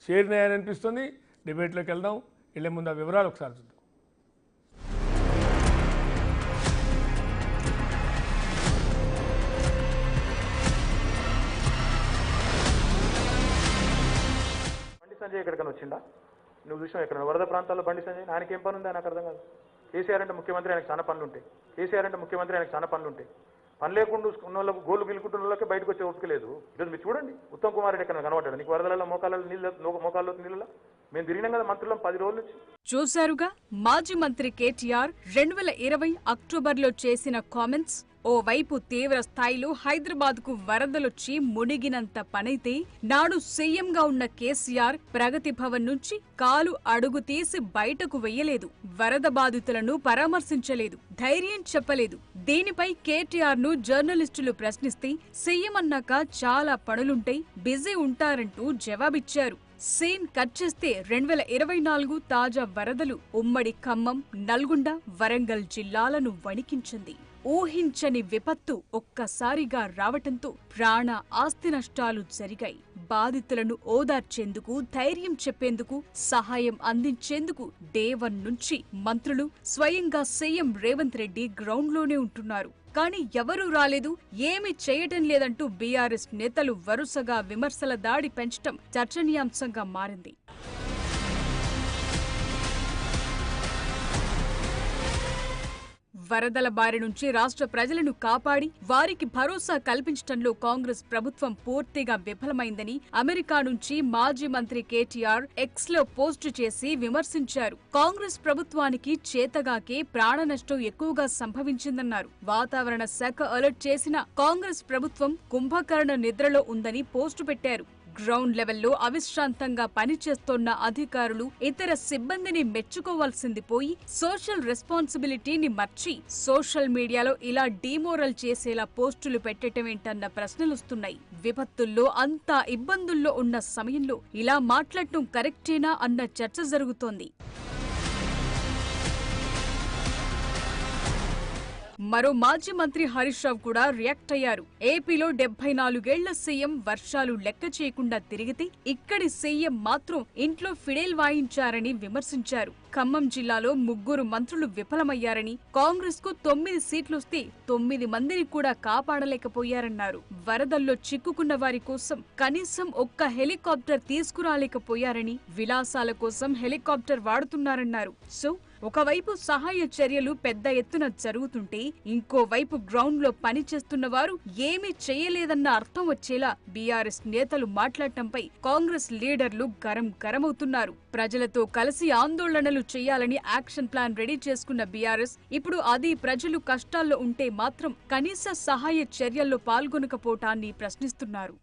చేరినాయని అనిపిస్తుంది. డిబేట్లోకి వెళ్దాం. వెళ్ళే ముందు ఆ వివరాలు ఒకసారి చూద్దాం. బండి సంజయ్ ఎక్కడికైనా వచ్చిందా? నువ్వు చూసావు ఎక్కడ వరద ప్రాంతాల్లో బండి సంజయ్? ఆయనకి ఏం పని ఉందా నాకు అర్థం కాదు. కేసీఆర్ అంటే ముఖ్యమంత్రి, ఆయనకు చాలా పనులు ఉంటాయి. కేసీఆర్ అంటే ముఖ్యమంత్రి, ఆయనకు చాలా పనులు ఉంటాయి. పని లేకుండా ఉన్న వాళ్ళకు గోళ్ళు గిలుకుంటున్న వాళ్ళకి బయటకు వచ్చే ఓపిక లేదు. ఈరోజు మీరు చూడండి, ఉత్తమ్ కుమార్ రెడ్డి ఎక్కడ కనబడ్డాడు? నీకు వరదలలో మోకాళ్ళలో నీళ్ళు, మోకాళ్ళలో నీళ్ళ మేము తిరిగినాం కదా మంత్రులం 10 రోజుల నుంచి. చూశారుగా మాజీ మంత్రి కేటీఆర్ 2020 అక్టోబర్లో చేసిన కామెంట్స్. ఓవైపు తీవ్ర స్థాయిలో హైదరాబాద్కు వరదలొచ్చి మునిగినంత పనైతే, నాడు సీఎంగా ఉన్న కేసీఆర్ ప్రగతి భవన్ నుంచి కాలు అడుగు తీసి బయటకు వెయ్యలేదు. వరద బాధితులను పరామర్శించలేదు, ధైర్యం చెప్పలేదు. దీనిపై కేటీఆర్ ను జర్నలిస్టులు ప్రశ్నిస్తే సీఎం అన్నాక చాలా పనులుంటాయి, బిజీ ఉంటారంటూ జవాబిచ్చారు. సీన్ కట్ చేస్తే 2024 తాజా వరదలు ఉమ్మడి ఖమ్మం, నల్గొండ, వరంగల్ జిల్లాలను వణికించింది. ఊహించని విపత్తు ఒక్కసారిగా రావటంతో ప్రాణ ఆస్తి నష్టాలు జరిగాయి. బాధితులను ఓదార్చేందుకు, ధైర్యం చెప్పేందుకు, సహాయం అందించేందుకు డే 1 నుంచి మంత్రులు, స్వయంగా సీఎం రేవంత్ రెడ్డి గ్రౌండ్లోనే ఉంటున్నారు. కానీ ఎవరూ రాలేదు, ఏమీ చేయటం లేదంటూ బీఆర్ఎస్ నేతలు వరుసగా విమర్శల దాడి పెంచటం చర్చనీయాంశంగా మారింది. వరదల బారి నుంచి రాష్ట్ర ప్రజలను కాపాడి వారికి భరోసా కల్పించడంలో కాంగ్రెస్ ప్రభుత్వం పూర్తిగా విఫలమైందని అమెరికా నుంచి మాజీ మంత్రి కేటీఆర్ ఎక్స్ లో పోస్టు చేసి విమర్శించారు. కాంగ్రెస్ ప్రభుత్వానికి చేతగాకే ప్రాణ నష్టం ఎక్కువగా సంభవించిందన్నారు. వాతావరణ శాఖ అలర్ట్ చేసిన కాంగ్రెస్ ప్రభుత్వం కుంభకర్ణ నిద్రలో ఉందని పోస్టు పెట్టారు. గ్రౌండ్ లెవెల్లో అవిశ్రాంతంగా పనిచేస్తోన్న అధికారులు, ఇతర సిబ్బందిని మెచ్చుకోవాల్సింది పోయి సోషల్ రెస్పాన్సిబిలిటీని మర్చి సోషల్ మీడియాలో ఇలా డీమోరల్ చేసేలా పోస్టులు పెట్టటమేంటన్న ప్రశ్నలొస్తున్నాయి. విపత్తుల్లో అంతా ఇబ్బందుల్లో ఉన్న సమయంలో ఇలా మాట్లాడటం కరెక్టేనా అన్న చర్చ జరుగుతోంది. మరో మాజీ మంత్రి హరీష్ రావు కూడా రియాక్ట్ అయ్యారు. ఏపీలో 74 ఏళ్ల సీఎం వర్షాలు లెక్క చేయకుండా తిరిగితే ఇక్కడి సీఎం మాత్రం ఇంట్లో ఫిడేల్ వాయించారని విమర్శించారు. ఖమ్మం జిల్లాలో 3 మంత్రులు విఫలమయ్యారని, కాంగ్రెస్ కు 9 సీట్లొస్తే 9 మందిని కూడా కాపాడలేకపోయారన్నారు. వరదల్లో చిక్కుకున్న వారి కోసం కనీసం ఒక్క హెలికాప్టర్ తీసుకురాలేకపోయారని, విలాసాల కోసం హెలికాప్టర్ వాడుతున్నారన్నారు. సో ఒకవైపు సహాయ చర్యలు పెద్ద ఎత్తున జరుగుతుంటే, ఇంకోవైపు గ్రౌండ్ లో పనిచేస్తున్న వారు ఏమీ చేయలేదన్న అర్థం వచ్చేలా బీఆర్ఎస్ నేతలు మాట్లాడటంపై కాంగ్రెస్ లీడర్లు గరమవుతున్నారు. ప్రజలతో కలిసి ఆందోళనలు చేయాలని యాక్షన్ ప్లాన్ రెడీ చేసుకున్న బీఆర్ఎస్ ఇప్పుడు అది ప్రజలు కష్టాల్లో ఉంటే మాత్రం కనీస సహాయ చర్యల్లో పాల్గొనకపోవటాన్ని ప్రశ్నిస్తున్నారు.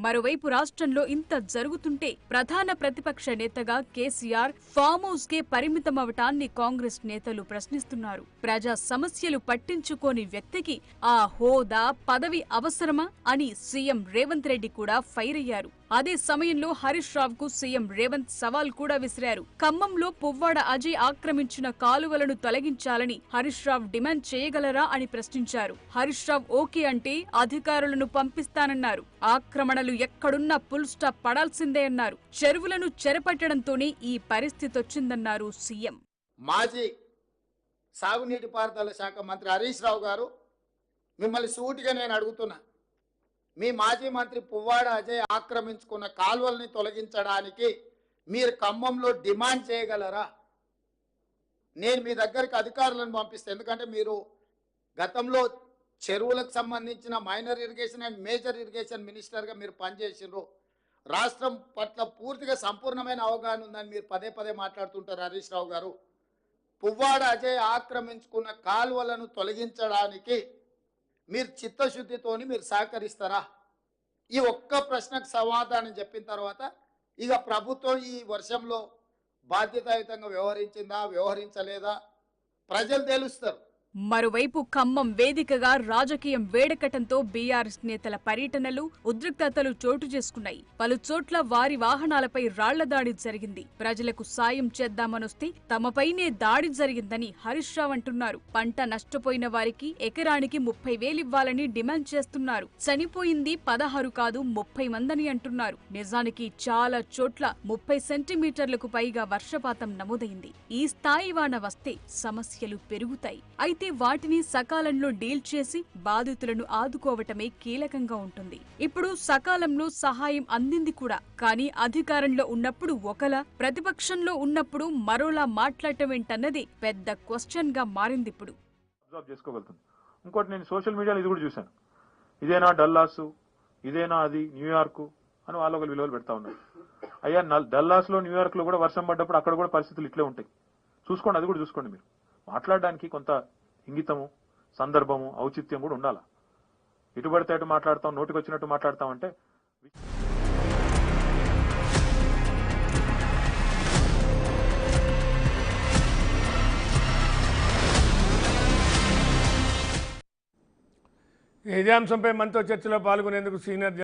మరోవైపు రాష్ట్రంలో ఇంత జరుగుతుంటే ప్రధాన ప్రతిపక్ష నేతగా కేసీఆర్ ఫామ్ హౌస్ కే పరిమితమవటాన్ని కాంగ్రెస్ నేతలు ప్రశ్నిస్తున్నారు. ప్రజా సమస్యలు పట్టించుకోని వ్యక్తికి ఆ హోదా, పదవి అవసరమా అని సీఎం రేవంత్ రెడ్డి కూడా ఫైర్ అయ్యారు. అదే సమయంలో హరీష్ రావుకు సీఎం రేవంత్ సవాల్ కూడా విసిరారు. ఖమ్మంలో పువ్వాడ అజయ్ ఆక్రమించిన కాలువలను తొలగించాలని హరీష్ రావు డిమాండ్ చేయగలరా అని ప్రశ్నించారు. హరీష్ రావు ఓకే అంటే అధికారులను పంపిస్తానన్నారు. ఆక్రమణలు ఎక్కడున్నా ఫుల్ స్టాప్ పడాల్సిందే అన్నారు. చెరువులను చెరపట్టడంతోనే ఈ పరిస్థితి వచ్చిందన్నారు సీఎం. మాజీ సాగునీటి పారుదల శాఖ మంత్రి హరీష్ రావు గారు, మిమ్మల్ని సూటిగా నేను అడుగుతున్నా, మీ మాజీ మంత్రి పువ్వాడ అజయ్ ఆక్రమించుకున్న కాలువల్ని తొలగించడానికి మీరు ఖమ్మంలో డిమాండ్ చేయగలరా? నేను మీ దగ్గరికి అధికారులను పంపిస్తాను. ఎందుకంటే మీరు గతంలో చెరువులకు సంబంధించిన minor irrigation and major irrigation మినిస్టర్గా మీరు పనిచేసినారు. రాష్ట్రం పట్ల పూర్తిగా సంపూర్ణమైన అవగాహన ఉందని మీరు పదే పదే మాట్లాడుతుంటారు హరీష్ రావు గారు. పువ్వాడ అజయ్ ఆక్రమించుకున్న కాలువలను తొలగించడానికి మీరు చిత్తశుద్ధితోని మీరు సహకరిస్తారా? ఈ ఒక్క ప్రశ్నకు సమాధానం చెప్పిన తర్వాత ఇక ప్రభుత్వం ఈ వర్షంలో బాధ్యతాయుతంగా వ్యవహరించిందా, వ్యవహరించలేదా ప్రజలు తెలుస్తారు. మరోవైపు ఖమ్మం వేదికగా రాజకీయం వేడెక్కటంతో బీఆర్ఎస్ నేతల పర్యటనలు ఉద్రిక్తతలు చోటు చేసుకున్నాయి. పలు చోట్ల వారి వాహనాలపై రాళ్ల దాడి జరిగింది. ప్రజలకు సాయం చేద్దామనొస్తే తమపైనే దాడి జరిగిందని హరీష్ రావు అంటున్నారు. పంట నష్టపోయిన వారికి ఎకరానికి 30,000 ఇవ్వాలని డిమాండ్ చేస్తున్నారు. చనిపోయింది 16 కాదు 30 మందని అంటున్నారు. నిజానికి చాలా చోట్ల 30 సెంటీమీటర్లకు పైగా వర్షపాతం నమోదైంది. ఈ స్థాయి వాన వస్తే సమస్యలు పెరుగుతాయి. అయితే వాటిని సకాలంలో డీల్ చేసి బాధితులను ఆదుకోవటమే కీలకంగా ఉంటుంది. ఇప్పుడు సకాలంలో సహాయం అందింది కూడా. కానీ అధికారంలో ఉన్నప్పుడు ఒకలా, ప్రతిపక్షంలో ఉన్నప్పుడు మరోలా మాట్లాడటమేంటన్నది పెద్ద క్వశ్చన్ గా మారింది ఇప్పుడు. అబ్జర్వ్ చేసుకోగలుగుతుంది. ఇంకోటి నేను సోషల్ మీడియాలో ఇది కూడా చూశాను. ఇదేనా డల్లాసు, ఇదేనా అది న్యూయార్క్ అని వాళ్ళు ఒకరు విలువలు పెడతా ఉన్నారు. అయ్యా డల్లాస్ లో న్యూయార్క్ లో కూడా వర్షం పడ్డప్పుడు అక్కడ కూడా పరిస్థితులు ఇట్లే ఉంటాయి. చూసుకోండి, అది కూడా చూసుకోండి. మీరు మాట్లాడడానికి కొంత ఇంగితము, సందర్భము, ఔచిత్యం కూడా ఉండాలా. ఇటు పడితే అటు మాట్లాడతాం, నోటికి వచ్చినట్టు మాట్లాడతాం అంటే ఇదే అంశంపై మనతో చర్చలో పాల్గొనేందుకు సీనియర్